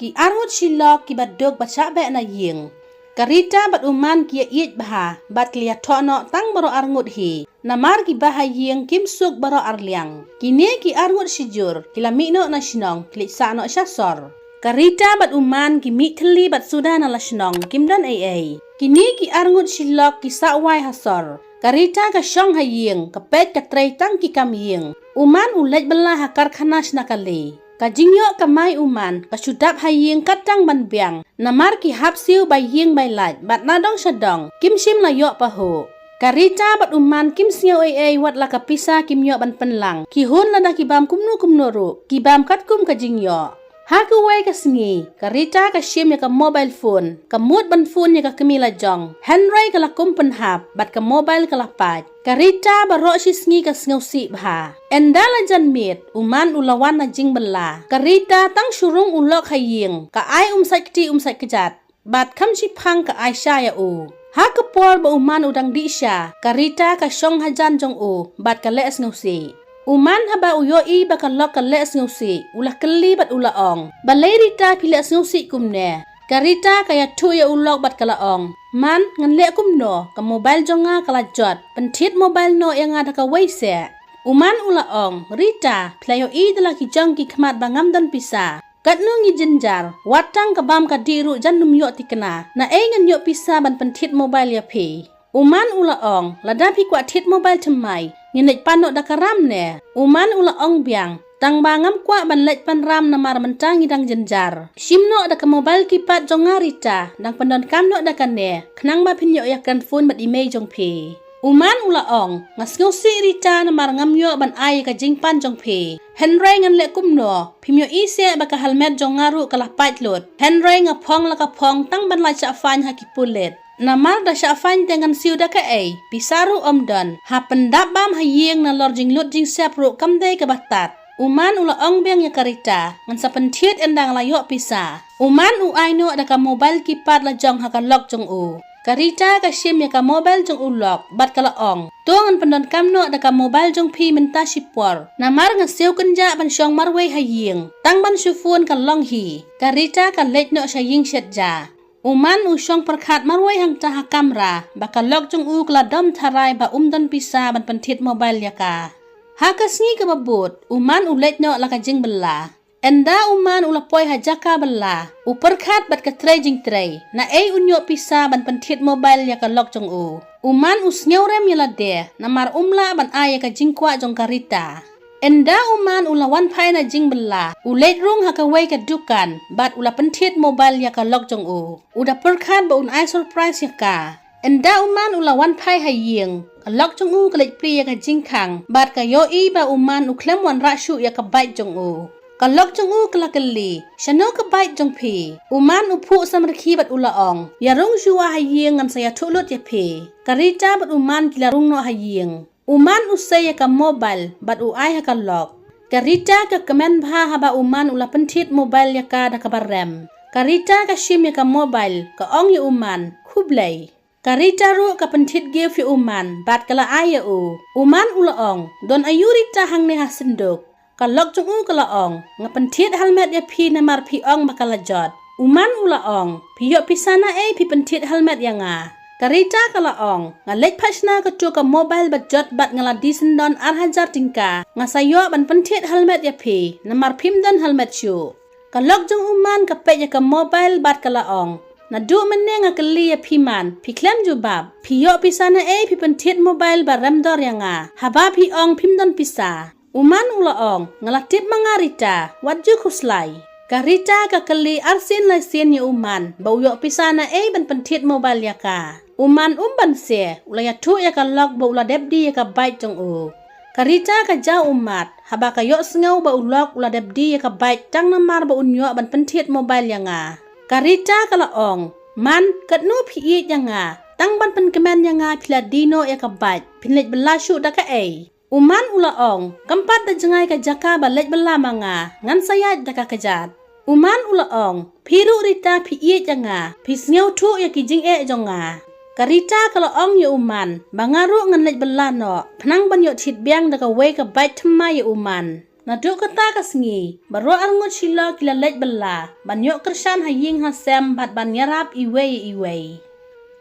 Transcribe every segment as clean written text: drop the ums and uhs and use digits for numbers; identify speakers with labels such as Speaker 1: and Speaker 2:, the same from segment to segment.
Speaker 1: ki arngut shilok ki badok baca be na ying. Karita bat uman ki iet baha bat liat tono tang baro arngut hi. Namar ki baha ying kim suk baro arliang. Kini ki arngut shijur ki lamino na shinong klik sa no syasor. Karita bat uman ki mitli bat sudah na lashnong kim dan ai. Kini ki arngut shilok ki sawai hasor. Karita ka syong haying kapet ka tray tang ki kam ying. Uman ulet belah hakar khanas nakali. Kajingyo kamay uman kasudap haying katang banbiang. Namar ki hapsiu bay ying bay lat bat nadong syadong kim sim layo paho. Karita bat uman kim siyo ai wat la kapisa kim yo ban penlang. Ki hun lada ki bam kumnu kumnoru ki bam kat kum kajingyo. Hakuway kasingi, karita ka sim ya ka mobile phone, ka mood ban phone ya ka kamila jong, handray ka lakum penhap, bat ka mobile ka lapat. Karita baro singi ka sngusi bha. Endala jan mit, uman ulawan na jing bela. Karita tang surung ulok haying, ka ay umsat kejat, bat kam si pang ka ay sya ya u. Hakapol ba uman udang di sya, karita ka syong hajan jong u, bat ka le sngusi. Uman haba uyo i bakalok ka le sngusi, ulah keli bat ulaong. Balay rita pila sngusi kumne. Karita kaya tu ya ulok bat kalaong. Man ngan le kumno ka mobile jonga kalajot. Pentit mobile no yang ada ka waise. Uman ulaong, Rita playo i dala ki jong ki khamat bangam dan pisa. Kat nungi jenjar, watang ka bam ka diru jan num yo tikena. Na ngan yo pisa ban pentit mobile ya pi. Uman ulaong, lada pi kwa tit mobile temai. Nginek panok dakaram ne. Uman ulaong biang. Tang bangam kwa ban lej pan ram namar mentang idang jenjar. Simno da ka mobile kipat jonga Rita. Dang pandon kamno da kane. Kenang ba pinyo yakan phone bat email jong pi. Uman ulaong. Ngasngusi Rita namar ngamyo ban ay ka jingpan jong pi. Henry ngan le kumno. Pimyo ise baka helmet jong ngaru kalah paitlot. Henry ngapong laka pong tang ban laj afan hakipulit. Namar da syafan dengan siu da ka ay, pisaru omdon, ha pendabam haying na lorjing lut jing sepru kamday kabatat. Uman ulaong biang ya karita, ngan sa pentit endang layo pisa. Uman uayno da ka mobile kipat la jong ha ka lok jong u. Karita ka sim ya ka mobile jong ulok, bat ka laong. Tuangan pendon kamno da ka mobile jong pi menta sipor. Namar nga siu kenja ban syong marway haying, tang ban syufun ka long hi. Karita ka lej no syaying syedja. Uman usyong perkat marway hang taha kamera, baka log jong u kladom taray ba umdan pisa ban pentit mobile yaka. Hakasngi ka babut, uman ulet no laka jing bela. Enda uman ulapoy hajaka bela, uperkat bat ka tray jing tray, na unyo pisa ban pentit mobile yaka log jong u. Uman usnyaw rem yalade, namar umla ban ay ka jing kwa jong karita. Enda uman ulawan pay na jing bela, ulet rung hakaway ka dukan, bat ula pentit mobile yaka log jong u. Uda perkat ba ay surprise yaka. Enda uman ulawan pay haying, kalog jong u kalit pri yaka jing kang, bat kayo iba uman uklem wan rasyu yaka bait jong u. Kalog jong u kalakali, syano ka bait jong pi. Uman upu sa merki bat ulaong, yarung jua haying ngam saya tulut ya pi. Karita bat uman kilarung no haying. Uman usay ka mobile bat uay ka lok. Karita ka kemen bha haba uman ula pentit mobile yaka da kabarem. Karita ka sim yaka mobile ka ong ya uman kublay. Karita ru ka pentit give ya uman bat kala aya u. Uman ula ong don ayurita hang ne hasenduk. Ka lok jong u kala ong nga pentit helmet ya pi namar pi ong bakala jot. Uman ula ong piyo pisana pi pentit helmet ya nga. Karita kalaong, nga lej pasna ka ka mobile bat jot bat ngala disendon arhajar tingka, nga sayo ban pentit helmet ya pi, namar pimdan helmet syu. Kalog jong uman ka pet ya ka mobile bat kalaong, na du mene nga kali ya piman, pi klem jubab, piyo pisana pi pentit mobile ba remdor ya nga, haba pi ong pimdan pisa. Uman ulaong, ngalatip mga Rita, wadju kuslay. Karita ka kali arsin laisin ya uman, bauyo pisana ban pentit mobile ya ka. Uman umban se, ulaya tu ya ka log ba ula debdi ya ka bait jong u. Karita ka jau umat, haba kayo sengaw ba ulok ula debdi ya ka bait tang namar ba unyo ban pentit mobile ya nga. Karita ka laong, man katnu piit ya nga, tang ban penkemen ya nga pila dino ya ka bait, pinlej belasyu da ka ay. Uman ulaong, kampat da jengay ka jaka ba lej belama nga, ngan sayad da ka kajat. Uman ulaong, piru Rita piit ya nga, pisngaw tu ya kijing jong nga. Karita kalaong ya uman, bangaru ngan lej belano, penang ban yo tit biang da ka way ka bait thma ya uman. Naduk kata kasngi, baro arngut shilo kilalet bela, banyok kersan haying hasem bat banyarap iwei.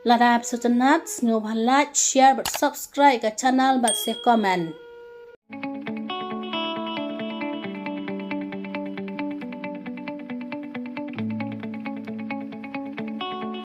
Speaker 1: Ladap sutenat, ngob halat, share, but subscribe ke channel, but se comment.